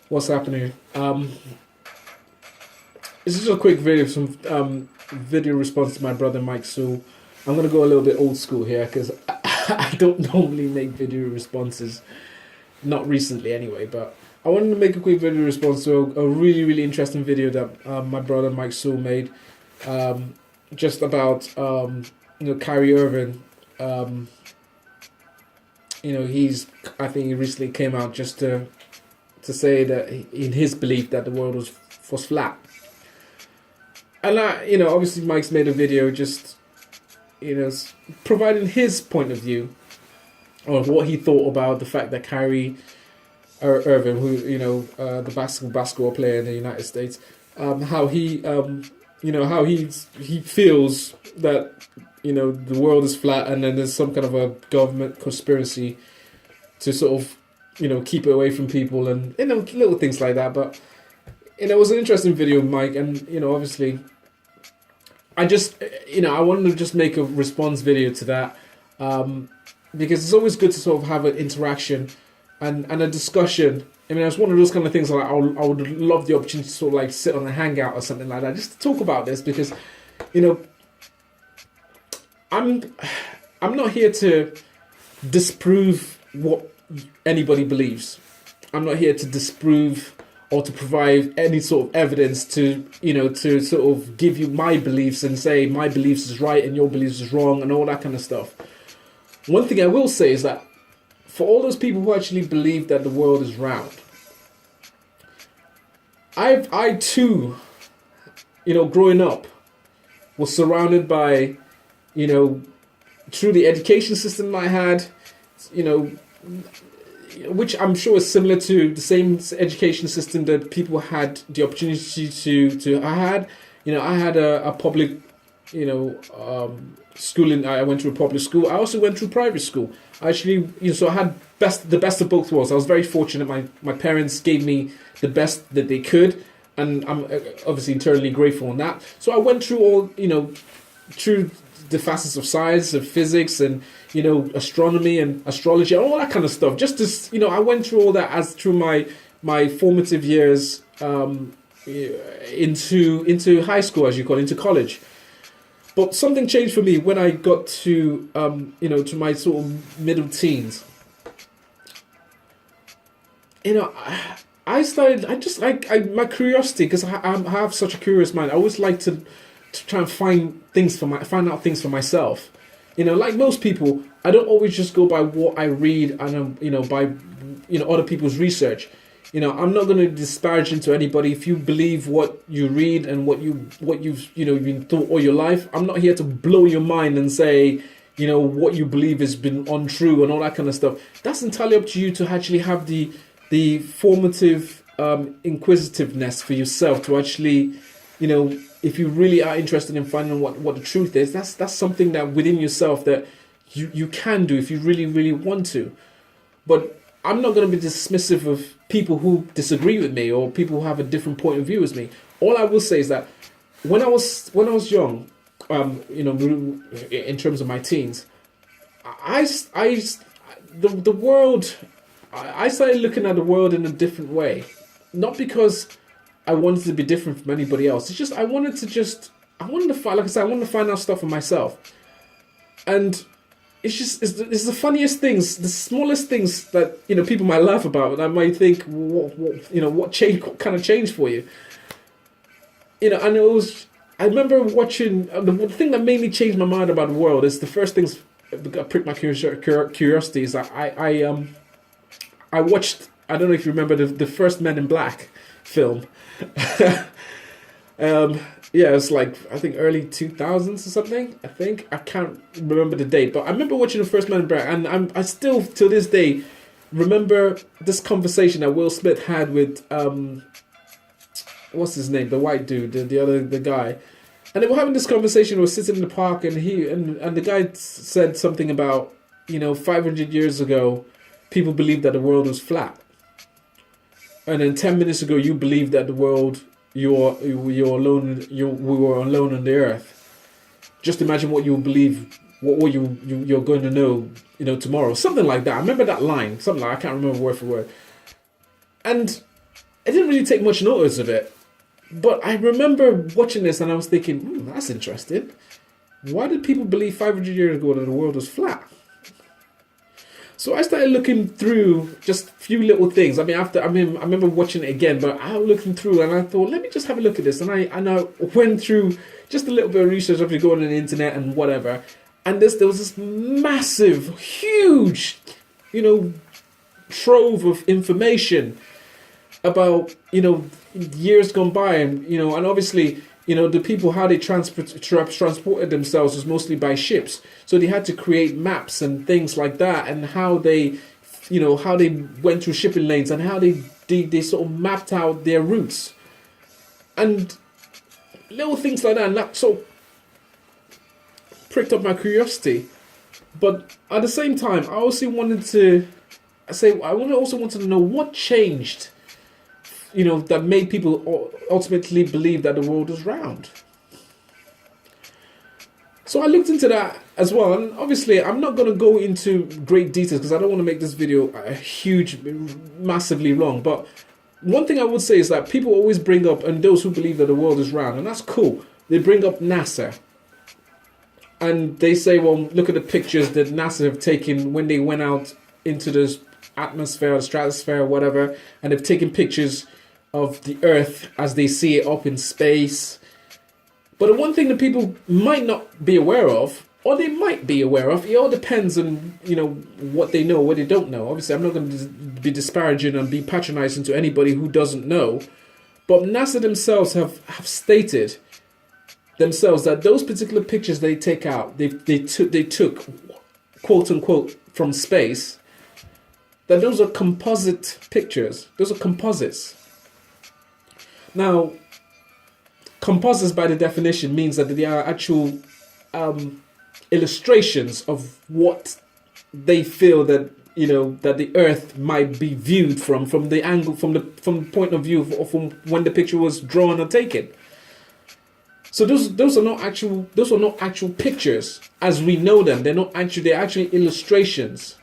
What's happening? This is just a quick video, some video response to my brother Mike Sewell. I'm gonna go a little bit old school here because I don't normally make video responses, not recently anyway. But I wanted to make a quick video response to a really really interesting video that my brother Mike Sewell made, just about Kyrie Irving. Um, I think he recently came out just to say that in his belief that the world was flat. And obviously Mike's made a video just, providing his point of view of what he thought about the fact that Kyrie Irving, who the basketball player in the United States, how he feels that the world is flat, and then there's some kind of a government conspiracy to sort of keep it away from people, and little things like that. But it was an interesting video, Mike, and obviously I just I wanted to just make a response video to that, because it's always good to sort of have an interaction and a discussion. I mean, it's one of those kind of things like I would love the opportunity to sort of like sit on a hangout or something like that, just to talk about this, because I'm not here to disprove what anybody believes. I'm not here to disprove or to provide any sort of evidence to sort of give you my beliefs and say my beliefs is right and your beliefs is wrong and all that kind of stuff. One thing I will say is that for all those people who actually believe that the world is round, I too, growing up, was surrounded by, through the education system I had, which I'm sure is similar to the same education system that people had the opportunity to. I had a public, schooling. I went to a public school. I also went through private school. I actually, so I had the best of both worlds. I was very fortunate. My parents gave me the best that they could, and I'm obviously eternally grateful on that. So I went through all, through the facets of science, of physics, and astronomy and astrology and all that kind of stuff. Just as I went through all that as through my formative years, into high school, as you call it, into college. But something changed for me when I got to to my sort of middle teens. I started. I just like my curiosity, because I have such a curious mind. I always like to try and find out things for myself. Like most people, I don't always just go by what I read and by other people's research. I'm not going to disparage into anybody. If you believe what you read and what you've been taught all your life, I'm not here to blow your mind and say what you believe has been untrue and all that kind of stuff. That's entirely up to you to actually have the formative inquisitiveness for yourself to actually if you really are interested in finding what the truth is, that's something that within yourself that you can do if you really really want to. But I'm not going to be dismissive of people who disagree with me or people who have a different point of view as me. All I will say is that when I was young, in terms of my teens, the world, I started looking at the world in a different way, not because I wanted to be different from anybody else. It's just I wanted to find, like I said, I wanted to find out stuff for myself, and it's the funniest things, the smallest things that people might laugh about, and I might think, what kind of changed for you, and it was. I remember watching the thing that made me change my mind about the world is the first things that pricked my curiosity is that I watched. I don't know if you remember the first Men in Black film. Yeah, it's like I think early 2000s or something. I can't remember the date, but I remember watching the first Man in Black, and I still to this day remember this conversation that Will Smith had with what's his name, the white dude, the guy, and they were having this conversation. They were sitting in the park, and the guy said something about 500 years ago, people believed that the world was flat. And then 10 minutes ago, you believed that the world, you're alone. We were alone on the earth. Just imagine what you believe, what you're going to know, tomorrow. Something like that. I remember that line. Something like I can't remember word for word. And I didn't really take much notice of it. But I remember watching this and I was thinking, that's interesting. Why did people believe 500 years ago that the world was flat? So I started looking through just a few little things. I remember watching it again, but I was looking through and I thought, let me just have a look at this. And I went through just a little bit of research after going on the internet and whatever. And there was this massive, huge, trove of information about, years gone by. And, and obviously, the people, how they transported themselves was mostly by ships. So they had to create maps and things like that, and how they, how they went through shipping lanes and how they sort of mapped out their routes. And little things like that, and that sort of pricked up my curiosity. But at the same time, I also wanted to know what changed, that made people ultimately believe that the world was round. So I looked into that as well, and obviously I'm not going to go into great details because I don't want to make this video massively long, but one thing I would say is that people always bring up, and those who believe that the world is round, and that's cool, they bring up NASA. And they say, well, look at the pictures that NASA have taken when they went out into the atmosphere, the stratosphere, whatever, and they've taken pictures of the Earth as they see it up in space. But the one thing that people might not be aware of, or they might be aware of, it all depends on, what they know, what they don't know. Obviously, I'm not going to be disparaging and be patronizing to anybody who doesn't know. But NASA themselves have stated themselves that those particular pictures they take out, they took, quote unquote, from space, that those are composite pictures. Those are composites. Now, composites by the definition means that they are actual illustrations of what they feel that that the Earth might be viewed from the angle, from the point of view of from when the picture was drawn or taken. So those are not actual pictures as we know them. They're actually illustrations.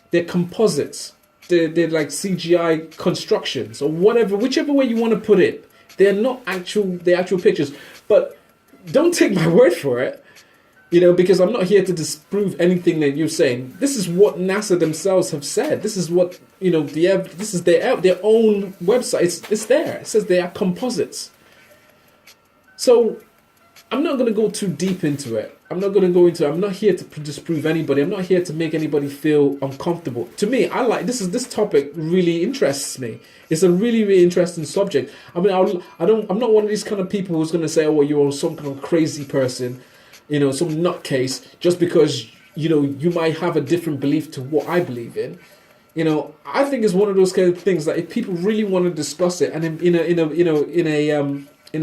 They're composites. They're like CGI constructions or whatever, whichever way you want to put it. They're not actual pictures. But don't take my word for it, because I'm not here to disprove anything that you're saying. This is what NASA themselves have said. This is what, this is their own website. It's there. It says they are composites. So I'm not going to go too deep into it. I'm not here to disprove anybody. I'm not here to make anybody feel uncomfortable. To me, this topic really interests me. It's a really, really interesting subject. I mean, I'm not one of these kind of people who's going to say, oh, well, you're some kind of crazy person, some nutcase, just because, you might have a different belief to what I believe in. I think it's one of those kind of things that if people really want to discuss it and in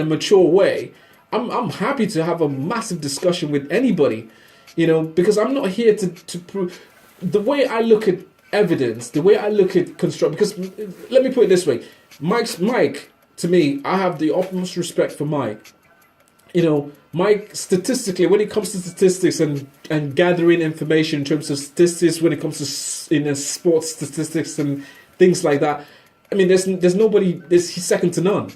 a mature way, I'm happy to have a massive discussion with anybody, because I'm not here to prove. The way I look at evidence, the way I look at construct, because let me put it this way, Mike, to me, I have the utmost respect for Mike. Mike, statistically, when it comes to statistics and gathering information in terms of statistics, when it comes to sports statistics and things like that, I mean, there's nobody, he's second to none.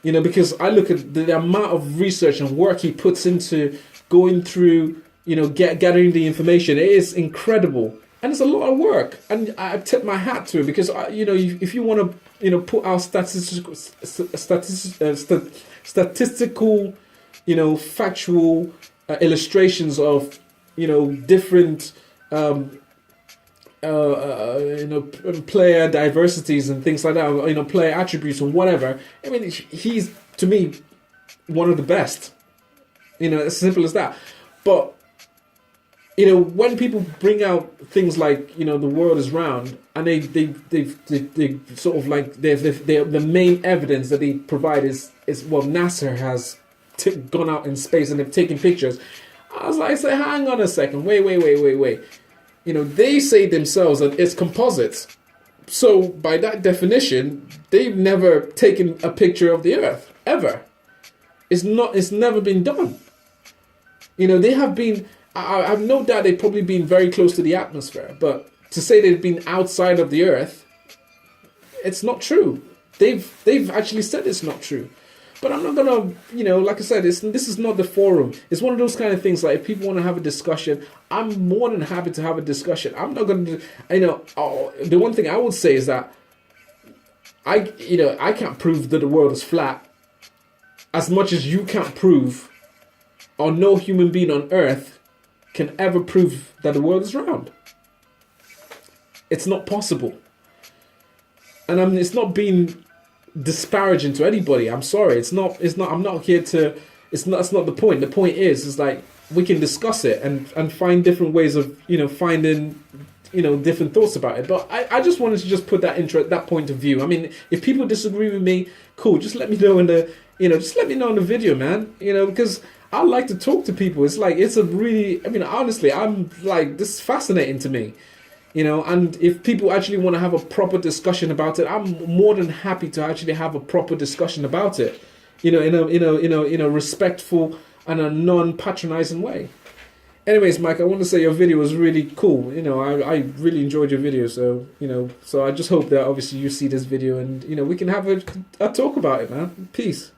Because I look at the amount of research and work he puts into going through, gathering the information. It is incredible. And it's a lot of work. And I tip my hat to him because, if you want to, put out statistical, factual illustrations of, different, player diversities and things like that, player attributes and whatever. I mean, he's, to me, one of the best. As simple as that. But, when people bring out things like, the world is round, and they sort of like, the main evidence that they provide is well, NASA has gone out in space and they've taken pictures. I was like, hang on a second, wait. They say themselves that it's composites. So by that definition, they've never taken a picture of the Earth, ever. It's never been done. They have been, I have no doubt they've probably been very close to the atmosphere, but to say they've been outside of the Earth, it's not true. they've actually said it's not true. But I'm not gonna, like I said, this is not the forum. It's one of those kind of things. Like if people want to have a discussion, I'm more than happy to have a discussion. I'm not gonna, the one thing I would say is that I can't prove that the world is flat, as much as you can't prove, or no human being on earth can ever prove that the world is round. It's not possible. And it's not being disparaging to anybody. I'm sorry. It's not. I'm not here to. That's not the point. The point is like we can discuss it and find different ways of finding different thoughts about it. But I just wanted to just put that point of view. I mean, if people disagree with me, cool. Just let me know just let me know in the video, man. Because I like to talk to people. It's like honestly, I'm like, this is fascinating to me. And if people actually want to have a proper discussion about it, I'm more than happy to actually have a proper discussion about it, in a respectful and a non-patronizing way. Anyways, Mike, I want to say your video was really cool. I really enjoyed your video. So, so I just hope that obviously you see this video and, we can have a talk about it, man. Peace.